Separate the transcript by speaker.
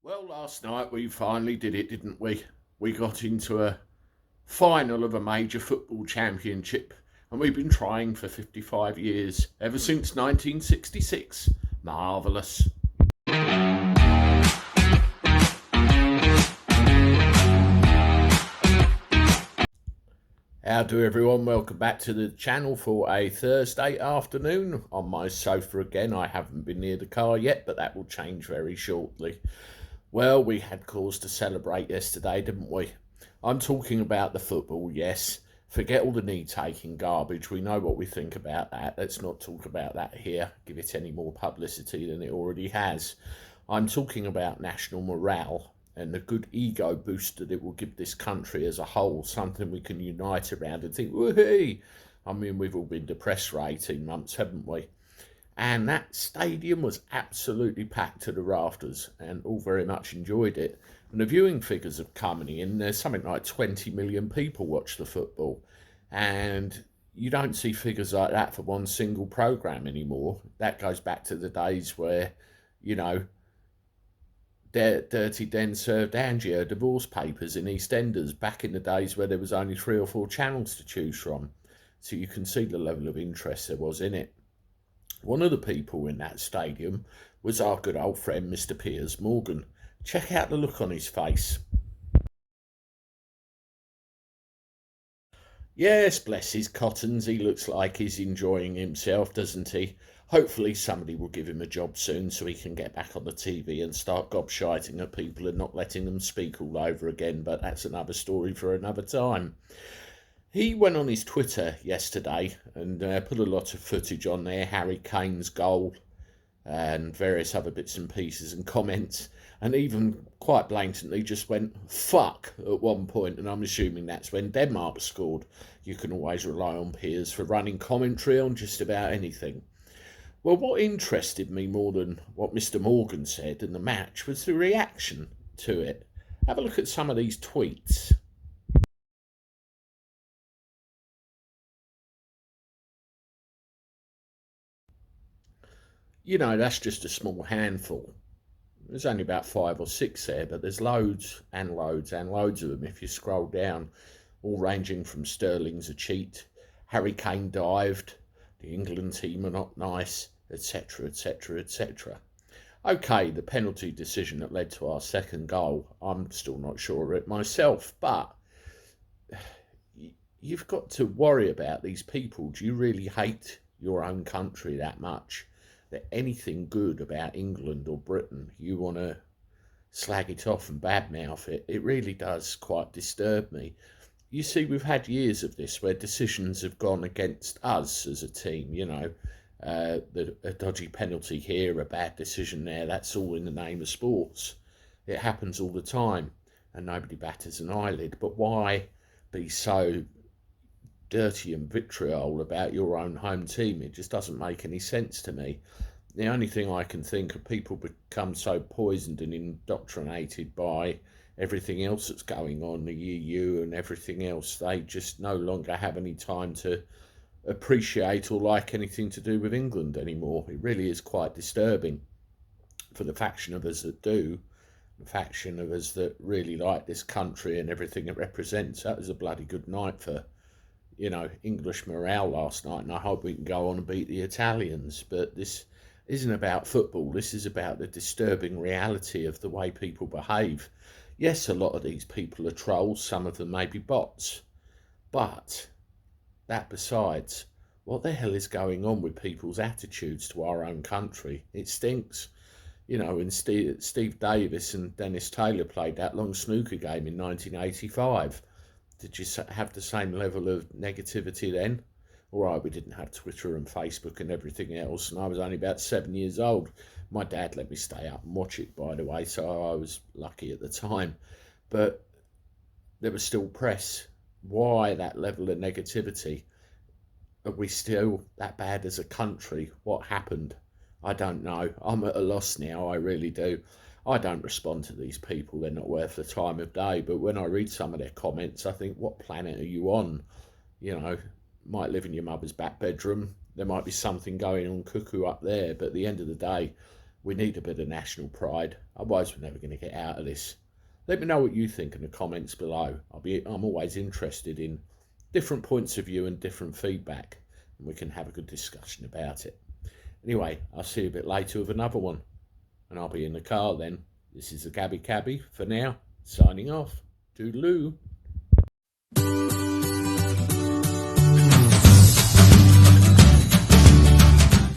Speaker 1: Well, last night we finally did it, didn't we? We got into a final of a major football championship, and we've been trying for 55 years, ever since 1966. Marvellous. How do everyone? Welcome back to the channel for a Thursday afternoon. On my sofa again. I haven't been near the car yet, but that will change very shortly. Well, we had cause to celebrate yesterday, didn't we? I'm talking about the football, yes. Forget all the knee-taking garbage. We know what we think about that. Let's not talk about that here. Give it any more publicity than it already has. I'm talking about national morale and the good ego boost that it will give this country as a whole, something we can unite around and think, woohoo! I mean, we've all been depressed for 18 months, haven't we? And that stadium was absolutely packed to the rafters and all very much enjoyed it. And the viewing figures have come in. There's something like 20 million people watch the football. And you don't see figures like that for one single programme anymore. That goes back to the days where, you know, Dirty Den served Angier divorce papers in EastEnders back in the days where there was only 3 or 4 channels to choose from. So you can see the level of interest there was in it. One of the people in that stadium was our good old friend Mr. Piers Morgan. Check out the look on his face. Yes, bless his cottons, he looks like he's enjoying himself, doesn't he? Hopefully somebody will give him a job soon so he can get back on the TV and start gobshiting at people and not letting them speak all over again, but that's another story for another time. He went on his Twitter yesterday and put a lot of footage on there, Harry Kane's goal and various other bits and pieces and comments, and even quite blatantly just went fuck at one point, and I'm assuming that's when Denmark scored. You can always rely on Piers for running commentary on just about anything. Well, what interested me more than what Mr. Morgan said in the match was the reaction to it. Have a look at some of these tweets. You know, that's just a small handful. There's only about 5 or 6 there, but there's loads and loads and loads of them if you scroll down, all ranging from Sterling's a cheat, Harry Kane dived, the England team are not nice, etc., etc., etc. Okay, the penalty decision that led to our second goal, I'm still not sure of it myself, but you've got to worry about these people. Do you really hate your own country that much that anything good about England or Britain you want to slag it off and badmouth it? It really does quite disturb me. You see, we've had years of this where decisions have gone against us as a team, a dodgy penalty here, a bad decision there, that's all in the name of sports. It happens all the time and nobody batters an eyelid. But why be so dirty and vitriol about your own home team? It just doesn't make any sense to me. The only thing I can think of, people become so poisoned and indoctrinated by everything else that's going on, the EU and everything else, they just no longer have any time to appreciate or like anything to do with England anymore. It really is quite disturbing for the faction of us that do, the faction of us that really like this country and everything it represents. That was a bloody good night for, English morale last night, and I hope we can go on and beat the Italians. But this isn't about football. This is about the disturbing reality of the way people behave. Yes, a lot of these people are trolls. Some of them may be bots. But that besides, what the hell is going on with people's attitudes to our own country? It stinks. When Steve Davis and Dennis Taylor played that long snooker game in 1985, did you have the same level of negativity then? All right, we didn't have Twitter and Facebook and everything else, and I was only about 7 years old. My dad let me stay up and watch it, by the way, so I was lucky at the time. But there was still press. Why that level of negativity? Are we still that bad as a country? What happened? I don't know. I'm at a loss now, I really do. I don't respond to these people. They're not worth the time of day. But when I read some of their comments, I think, what planet are you on? Might live in your mother's back bedroom. There might be something going on cuckoo up there. But at the end of the day, We need a bit of national pride, otherwise we're never going to get out of this. Let me know what you think in the comments below. I'm always interested in different points of view and different feedback, and we can have a good discussion about it. Anyway, I'll see you a bit later with another one, and I'll be in the car then. This is the Cabby for now, signing off. Toodaloo.